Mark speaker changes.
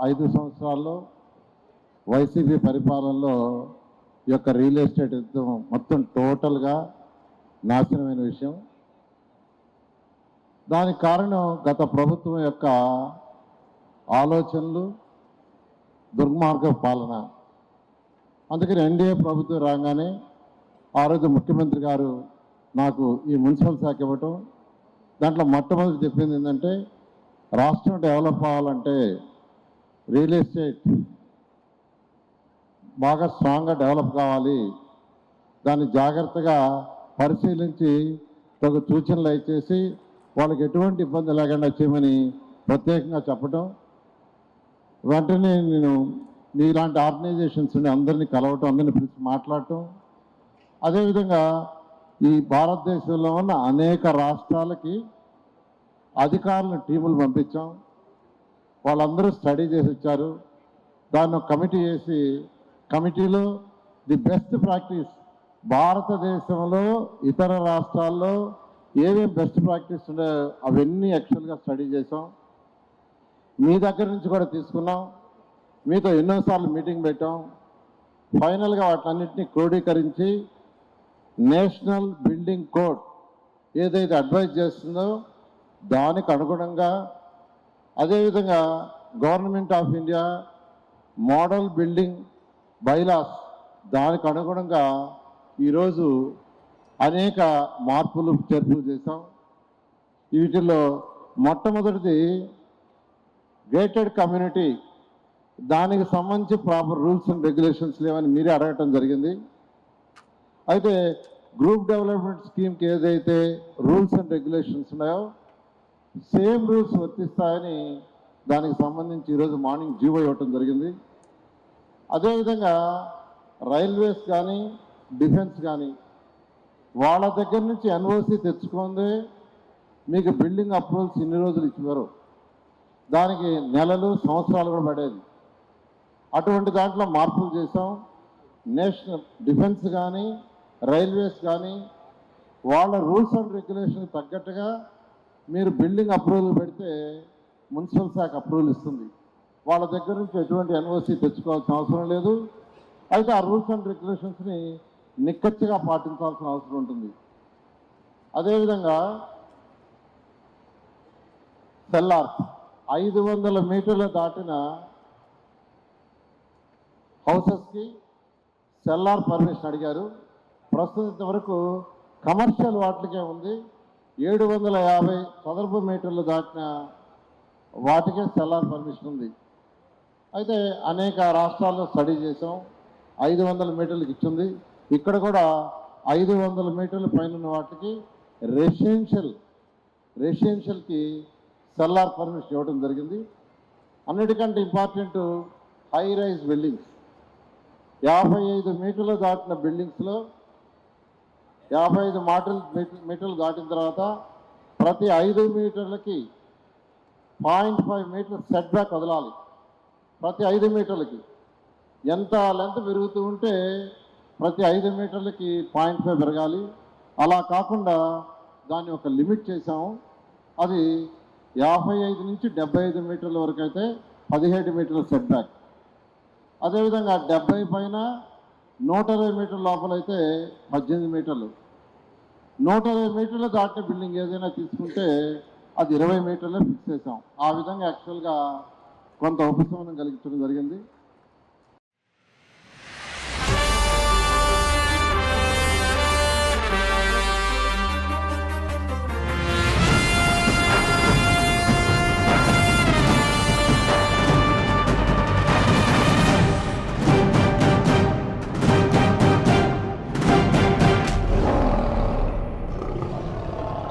Speaker 1: 5 సంవత్సరాల్లో వైసీపీ పరిపాలనలో ఈ యొక్క రియల్ ఎస్టేట్ మొత్తం టోటల్గా నాశనమైన విషయం. దానికి కారణం గత ప్రభుత్వం యొక్క ఆలోచనలు, దుర్మార్గ పాలన. అందుకని ఎన్డీఏ ప్రభుత్వం రాగానే ఆ రోజు ముఖ్యమంత్రి గారు నాకు ఈ మున్సిపల్ శాఖ ఇవ్వటం, దాంట్లో మొట్టమొదటి చెప్పింది ఏంటంటే రాష్ట్రం డెవలప్ అవ్వాలంటే రియల్ ఎస్టేట్ బాగా స్ట్రాంగ్గా డెవలప్ కావాలి, దాన్ని జాగ్రత్తగా పరిశీలించి తగు సూచనలు ఇచ్చేసి వాళ్ళకి ఎటువంటి ఇబ్బంది లేకుండా చేయమని ప్రత్యేకంగా చెప్పడం. వెంటనే నేను మీలాంటి ఆర్గనైజేషన్స్ అందరినీ కలవటం, అందరినీ పిలిచి మాట్లాడటం. అదేవిధంగా ఈ భారతదేశంలో ఉన్న అనేక రాష్ట్రాలకి అధికారులను టీములు పంపించాం. వాళ్ళందరూ స్టడీ చేసి వచ్చారు. దాన్ని ఒక కమిటీ చేసి కమిటీలో ది బెస్ట్ ప్రాక్టీస్ భారతదేశంలో ఇతర రాష్ట్రాల్లో ఏమేమి బెస్ట్ ప్రాక్టీస్ ఉన్నాయో అవన్నీ యాక్చువల్గా స్టడీ చేసాం. మీ దగ్గర నుంచి కూడా తీసుకున్నాం. మీతో ఎన్నోసార్లు మీటింగ్ పెట్టాం. ఫైనల్గా వాటన్నిటిని క్రోడీకరించి నేషనల్ బిల్డింగ్ కోడ్ ఏదైతే అడ్వైజ్ చేస్తుందో దానికి అనుగుణంగా, అదేవిధంగా government of India model building bylaws దానికి అనుగుణంగా ఈరోజు అనేక మార్పులు చేర్పులు చేశాం. వీటిల్లో మొట్టమొదటిది గేటెడ్ కమ్యూనిటీ, దానికి సంబంధించి ప్రాపర్ రూల్స్ అండ్ రెగ్యులేషన్స్ లేవని మీరే అడగటం జరిగింది. అయితే గ్రూప్ డెవలప్మెంట్ స్కీమ్కి ఏదైతే రూల్స్ అండ్ రెగ్యులేషన్స్ ఉన్నాయో సేమ్ రూల్స్ వర్తిస్తాయని దానికి సంబంధించి ఈరోజు మార్నింగ్ జీవో ఇవ్వటం జరిగింది. అదేవిధంగా రైల్వేస్ కానీ డిఫెన్స్ కానీ వాళ్ళ దగ్గర నుంచి ఎన్ఓసి తెచ్చుకుందే మీకు బిల్డింగ్ అప్రూవల్స్ ఇన్ని రోజులు ఇచ్చేవారు, దానికి నెలలు సంవత్సరాలు కూడా పడేది. అటువంటి దాంట్లో మార్పులు చేసాం. నేషనల్ డిఫెన్స్ కానీ రైల్వేస్ కానీ వాళ్ళ రూల్స్ అండ్ రెగ్యులేషన్ తగ్గట్టుగా మీరు బిల్డింగ్ అప్రూవల్ పెడితే మున్సిపల్ శాఖ అప్రూవల్ ఇస్తుంది. వాళ్ళ దగ్గర నుంచి ఎటువంటి ఎన్ఓసి తెచ్చుకోవాల్సిన అవసరం లేదు. అయితే ఆ రూల్స్ అండ్ రెగ్యులేషన్స్ని నిక్కచ్చిగా పాటించాల్సిన అవసరం ఉంటుంది. అదేవిధంగా సెల్లార్ 500 మీటర్లు దాటిన హౌసెస్కి సెల్లార్ పర్మిషన్ అడిగారు. ప్రస్తుతం వరకు కమర్షియల్ వాటికే ఉంది. 750 చదరపు మీటర్లు దాటిన వాటికే సెల్లార్ పర్మిషన్ ఉంది. అయితే అనేక రాష్ట్రాల్లో స్టడీ చేసాం. 500 మీటర్లకు ఇచ్చింది. ఇక్కడ కూడా 500 మీటర్ల పైన ఉన్న వాటికి రెసిడెన్షియల్కి సెల్లార్ పర్మిషన్ ఇవ్వడం జరిగింది. అన్నిటికంటే ఇంపార్టెంట్ హై రైజ్ బిల్డింగ్స్, 55 మీటర్లు దాటిన బిల్డింగ్స్లో 55 మీటర్లు దాటిన తర్వాత ప్రతి 5 మీటర్లకి 0.5 మీటర్ సెట్ బ్యాక్ వదలాలి. ప్రతి 5 మీటర్లకి ఎంత లెంత్ పెరుగుతూ ఉంటే ప్రతి 5 మీటర్లకి 0.5 పెరగాలి. అలా కాకుండా దాన్ని ఒక లిమిట్ చేసాము. అది 55 నుంచి 75 మీటర్ల వరకు అయితే 17 మీటర్ల సెట్ బ్యాక్. అదేవిధంగా 70 పైన 120 మీటర్ల లోపలైతే 18 మీటర్లు. 120 మీటర్లు దాటిన బిల్డింగ్ ఏదైనా తీసుకుంటే అది 20 మీటర్లే ఫిక్స్ చేసాం. ఆ విధంగా యాక్చువల్గా కొంత ఉపశమనం కలిగించడం జరిగింది.